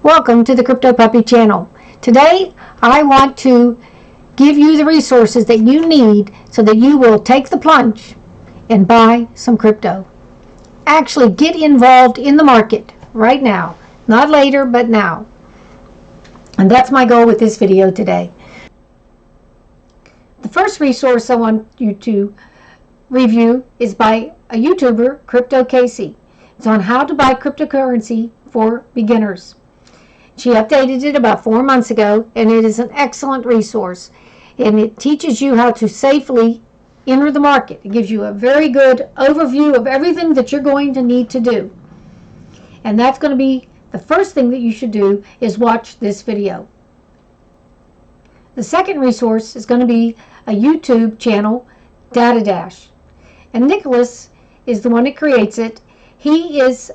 Welcome to the Crypto Puppy channel. Today I want to give you the resources that you need so that you will take the plunge and buy some crypto. Actually get involved in the market right now. Not later, but now. And that's my goal with this video today. The first resource I want you to review is by a YouTuber, Crypto Casey. It's on how to buy cryptocurrency for beginners. She updated it about 4 months ago, and it is an excellent resource. And it teaches you how to safely enter the market. It gives you a very good overview of everything that you're going to need to do. And that's going to be the first thing that you should do, is watch this video. The second resource is going to be a YouTube channel, Data Dash. And Nicholas is the one that creates it. He is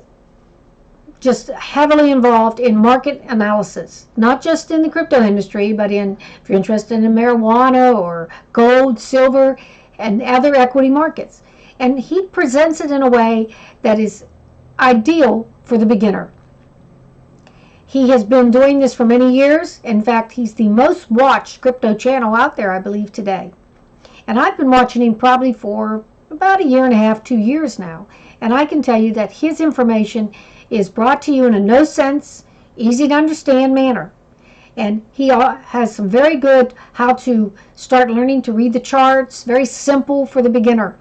just heavily involved in market analysis, not just in the crypto industry, but if you're interested in marijuana or gold, silver, and other equity markets. And he presents it in a way that is ideal for the beginner. He has been doing this for many years. In fact, he's the most watched crypto channel out there, I believe, today. And I've been watching him probably for about 1.5 years, 2 years now. And I can tell you that his information is brought to you in a no-sense, easy-to-understand manner. And he has some very good how to start learning to read the charts, very simple for the beginner.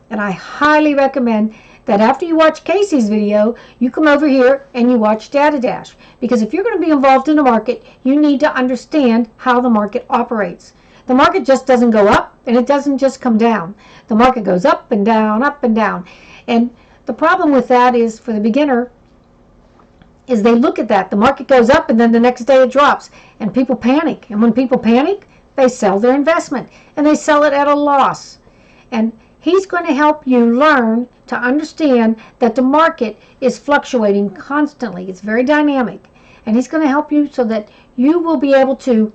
And I highly recommend that after you watch Casey's video, you come over here and you watch Data Dash. Because if you're going to be involved in the market, you need to understand how the market operates. The market just doesn't go up, and it doesn't just come down. The market goes up and down, up and down. And the problem with that is, for the beginner, is they look at that. The market goes up, and then the next day it drops. And people panic. And when people panic, they sell their investment. And they sell it at a loss. And he's going to help you learn to understand that the market is fluctuating constantly. It's very dynamic. And he's going to help you so that you will be able to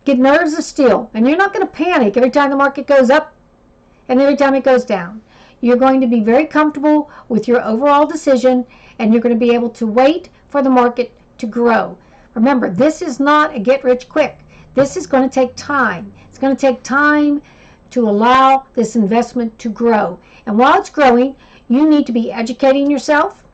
get nerves of steel. And you're not going to panic every time the market goes up and every time it goes down. You're going to be very comfortable with your overall decision, and you're going to be able to wait for the market to grow. Remember, this is not a get-rich-quick. This is going to take time. It's going to take time to allow this investment to grow. And while it's growing, you need to be educating yourself.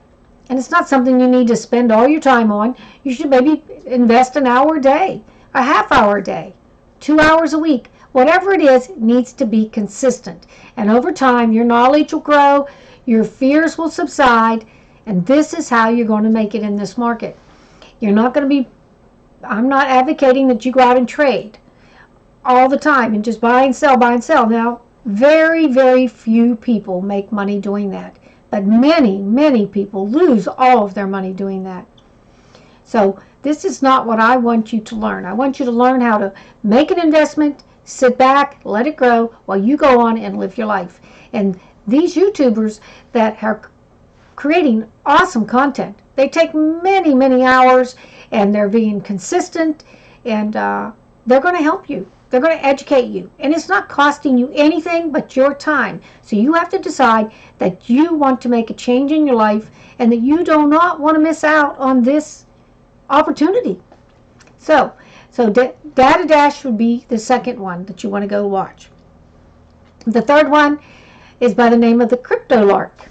And it's not something you need to spend all your time on. You should maybe invest an hour a day, a half hour a day, 2 hours a week. Whatever it is, it needs to be consistent. And over time, your knowledge will grow, your fears will subside, and this is how you're going to make it in this market. You're not going to be, I'm not advocating that you go out and trade all the time and just buy and sell, buy and sell. Now, very, very few people make money doing that. But many, many people lose all of their money doing that. So this is not what I want you to learn. I want you to learn how to make an investment, sit back, let it grow while you go on and live your life. And these YouTubers that are creating awesome content, they take many, many hours, and they're being consistent, and they're going to help you. They're going to educate you. And it's not costing you anything but your time. So you have to decide that you want to make a change in your life and that you do not want to miss out on this opportunity. So Data Dash would be the second one that you want to go watch. The third one is by the name of the Crypto Lark.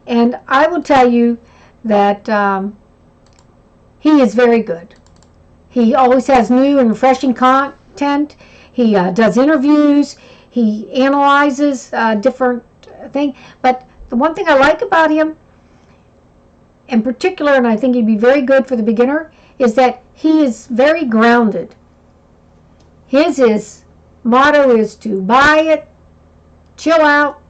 And I will tell you that he is very good. He always has new and refreshing content. He does interviews. He analyzes different things. But the one thing I like about him in particular, and I think he'd be very good for the beginner, is that he is very grounded. His motto is to buy it, chill out,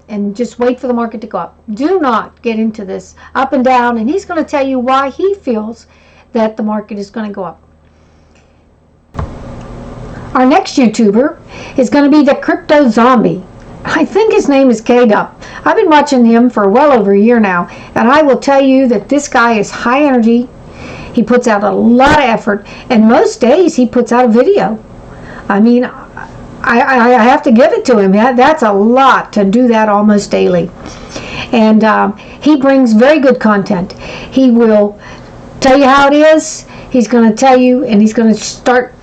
and just wait for the market to go up. Do not get into this up and down, and he's going to tell you why he feels that the market is going to go up. Our next YouTuber is going to be the Crypto Zombie. I think his name is K-Dup. I've been watching him for well over a year now, and I will tell you that this guy is high energy. He puts out a lot of effort, and most days he puts out a video. I mean, I have to give it to him. That's a lot to do that almost daily. And he brings very good content. He will tell you how it is. He's going to tell you, and he's going to start,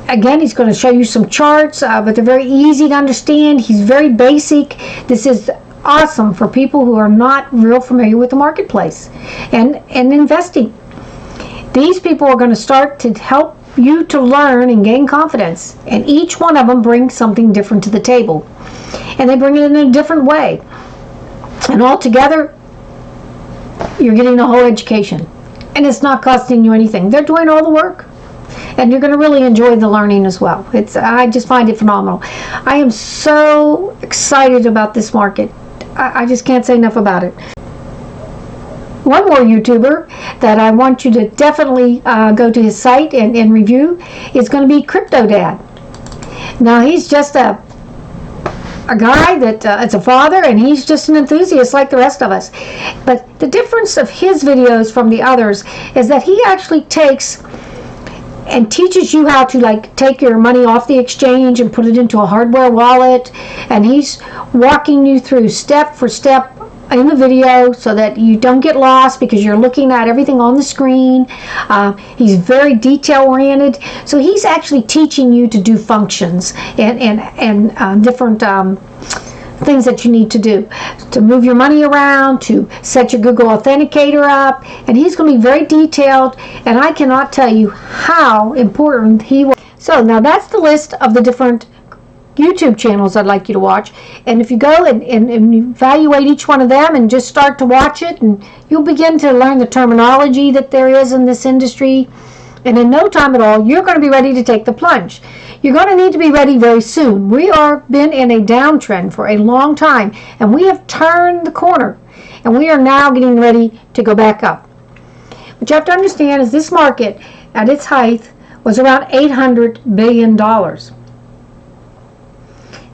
again, he's going to show you some charts, but they're very easy to understand. He's very basic. This is awesome for people who are not real familiar with the marketplace and investing. These people are going to start to help you to learn and gain confidence, and each one of them brings something different to the table, and they bring it in a different way, and all together you're getting the whole education, and it's not costing you anything. They're doing all the work, and you're going to really enjoy the learning as well. I just find it phenomenal. I am so excited about this market. I just can't say enough about it. One more YouTuber that I want you to definitely go to his site and review is going to be Crypto Dad. Now, he's just a guy that it's a father, and he's just an enthusiast like the rest of us. But the difference of his videos from the others is that he actually takes and teaches you how to take your money off the exchange and put it into a hardware wallet, and he's walking you through step for step in the video so that you don't get lost because you're looking at everything on the screen. He's very detail oriented, so he's actually teaching you to do functions and different things that you need to do to move your money around, to set your Google Authenticator up, and he's going to be very detailed, and I cannot tell you how important he was. So now that's the list of the different YouTube channels I'd like you to watch, and if you go and evaluate each one of them and just start to watch it, and you'll begin to learn the terminology that there is in this industry, and in no time at all you're going to be ready to take the plunge. You're going to need to be ready very soon. We are been in a downtrend for a long time, and we have turned the corner, and we are now getting ready to go back up. What you have to understand is this market at its height was around $800 billion.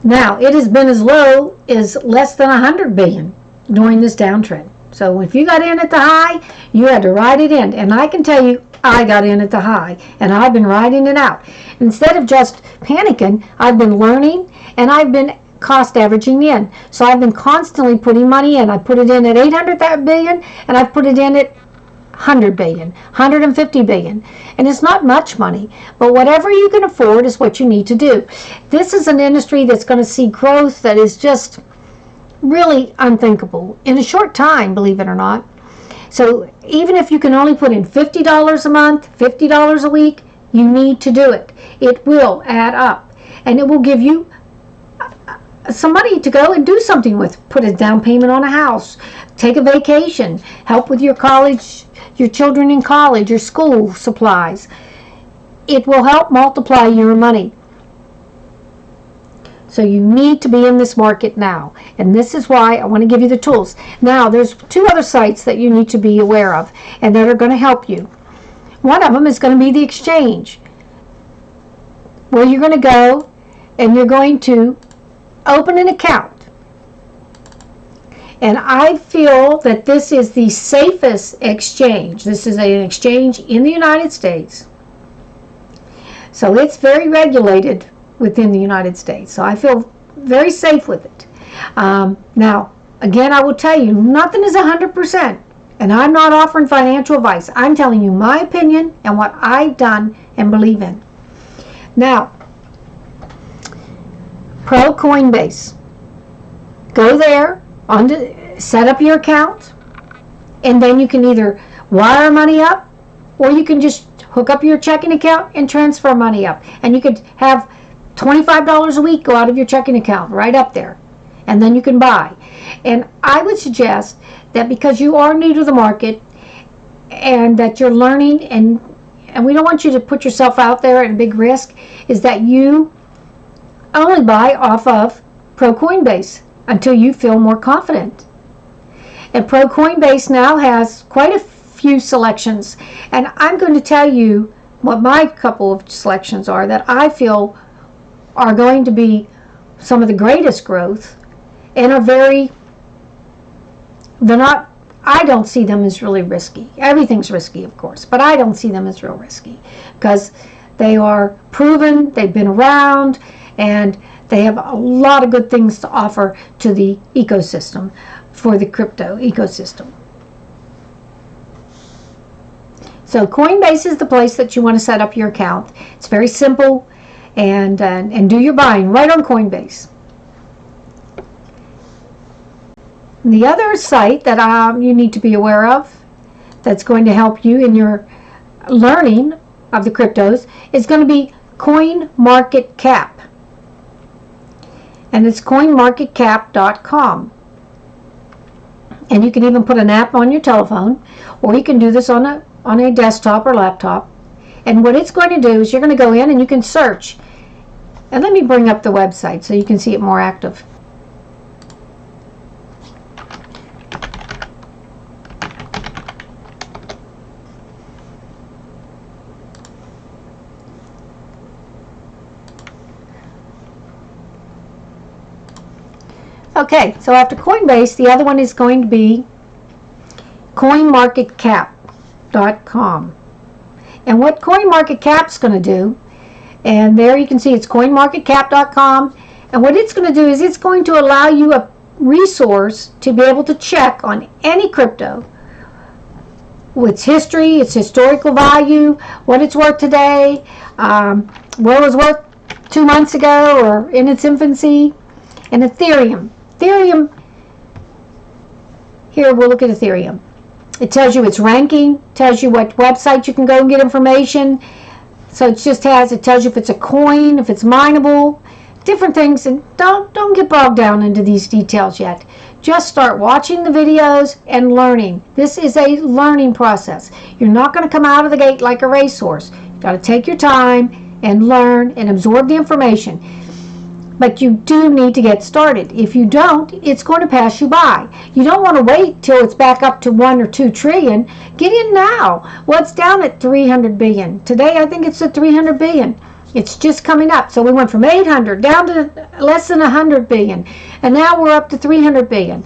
Now, it has been as low as less than $100 billion during this downtrend. So if you got in at the high, you had to ride it in. And I can tell you, I got in at the high, and I've been riding it out. Instead of just panicking, I've been learning, and I've been cost averaging in. So I've been constantly putting money in. I put it in at $800 billion, and I've put it in at $100 billion, $150 billion. And it's not much money, but whatever you can afford is what you need to do. This is an industry that's going to see growth that is just really unthinkable in a short time, believe it or not. So even if you can only put in $50 a month, $50 a week, you need to do it. It will add up, and it will give you some money to go and do something with. Put a down payment on a house, take a vacation, help with your college, your children in college, your school supplies. It will help multiply your money. So you need to be in this market now, and this is why I want to give you the tools. Now, there's two other sites that you need to be aware of and that are going to help you. One of them is going to be the exchange, where you're going to go and you're going to open an account. And I feel that this is the safest exchange. This is an exchange in the United States. So it's very regulated within the United States. So I feel very safe with it. Now, again, I will tell you, nothing is 100%. And I'm not offering financial advice. I'm telling you my opinion and what I've done and believe in. Now, Coinbase. Go there, set up your account, and then you can either wire money up, or you can just hook up your checking account and transfer money up. And you could have $25 a week go out of your checking account right up there, and then you can buy. And I would suggest that because you are new to the market and that you're learning, and we don't want you to put yourself out there at a big risk, is that you only buy off of Coinbase until you feel more confident. And Coinbase now has quite a few selections, and I'm going to tell you what my couple of selections are that I feel are going to be some of the greatest growth, and I don't see them as really risky. Everything's risky, of course, but I don't see them as real risky because they are proven, they've been around, and they have a lot of good things to offer to the ecosystem for the crypto ecosystem. So Coinbase is the place that you want to set up your account. It's very simple, and do your buying right on Coinbase. The other site that you need to be aware of that's going to help you in your learning of the cryptos is going to be CoinMarketCap. And it's coinmarketcap.com. And you can even put an app on your telephone, or you can do this on a desktop or laptop. And what it's going to do is you're going to go in and you can search. And let me bring up the website so you can see it more active. Okay, so after Coinbase, the other one is going to be coinmarketcap.com. And what CoinMarketCap is going to do, and there you can see it's coinmarketcap.com, and what it's going to do is it's going to allow you a resource to be able to check on any crypto, its history, its historical value, what it's worth today, what it was worth 2 months ago or in its infancy. And Ethereum, here we'll look at Ethereum. It tells you its ranking, tells you what website you can go and get information. So it tells you if it's a coin, if it's mineable, different things. And don't get bogged down into these details yet. Just start watching the videos and learning. This is a learning process. You're not going to come out of the gate like a racehorse. You've got to take your time and learn and absorb the information. But you do need to get started. If you don't, it's going to pass you by. You don't want to wait till it's back up to 1 or 2 trillion. Get in now. Well, it's down at 300 billion. Today, I think it's at 300 billion. It's just coming up. So we went from 800 down to less than 100 billion. And now we're up to 300 billion.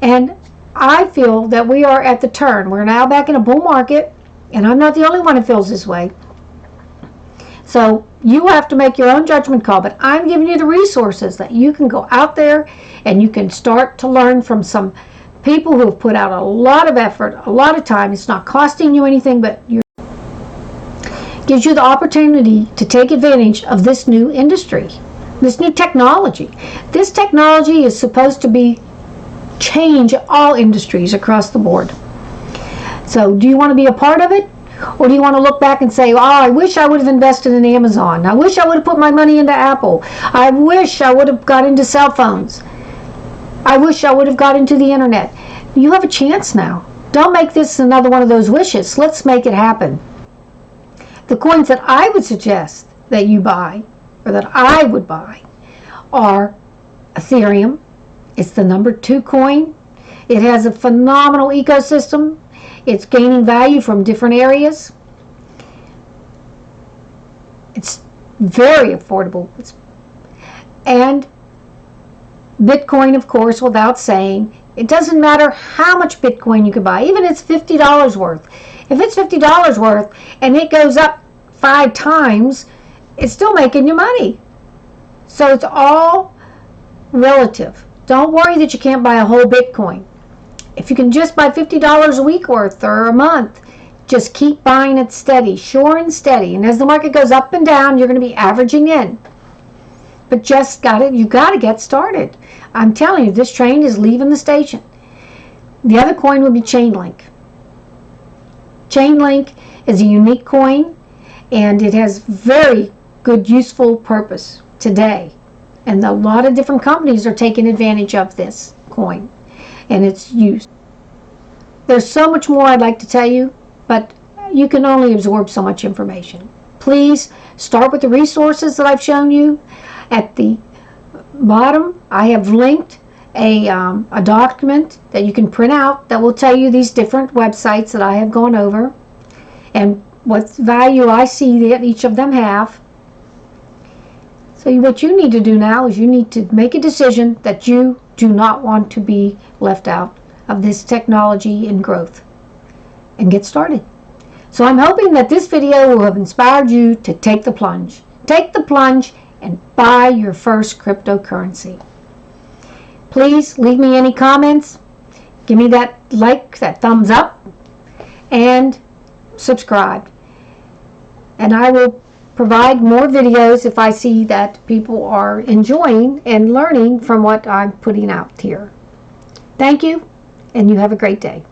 And I feel that we are at the turn. We're now back in a bull market. And I'm not the only one who feels this way. So you have to make your own judgment call, but I'm giving you the resources that you can go out there and you can start to learn from some people who have put out a lot of effort, a lot of time. It's not costing you anything, but gives you the opportunity to take advantage of this new industry, this new technology. This technology is supposed to change all industries across the board. So do you want to be a part of it? Or do you want to look back and say, oh, I wish I would have invested in Amazon. I wish I would have put my money into Apple. I wish I would have got into cell phones. I wish I would have got into the internet. You have a chance now. Don't make this another one of those wishes. Let's make it happen. The coins that I would suggest that you buy, or that I would buy, are Ethereum. It's the number 2 coin. It has a phenomenal ecosystem. It's gaining value from different areas. It's very affordable. And Bitcoin, of course, without saying, it doesn't matter how much Bitcoin you can buy, even if it's $50 worth. If it's $50 worth and it goes up 5 times, it's still making you money. So it's all relative. Don't worry that you can't buy a whole Bitcoin. If you can just buy $50 a week worth or a month, just keep buying it steady, sure and steady. And as the market goes up and down, you're going to be averaging in. But you got to get started. I'm telling you, this train is leaving the station. The other coin would be Chainlink. Chainlink is a unique coin, and it has very good, useful purpose today. And a lot of different companies are taking advantage of this coin and its use. There's so much more I'd like to tell you, but you can only absorb so much information. Please start with the resources that I've shown you. At the bottom, I have linked a document that you can print out that will tell you these different websites that I have gone over and what value I see that each of them have. So what you need to do now is you need to make a decision that you do not want to be left out of this technology and growth, and get started. So I'm hoping that this video will have inspired you to take the plunge. Take the plunge and buy your first cryptocurrency. Please leave me any comments. Give me that like, that thumbs up, and subscribe. And I will provide more videos if I see that people are enjoying and learning from what I'm putting out here. Thank you, and you have a great day.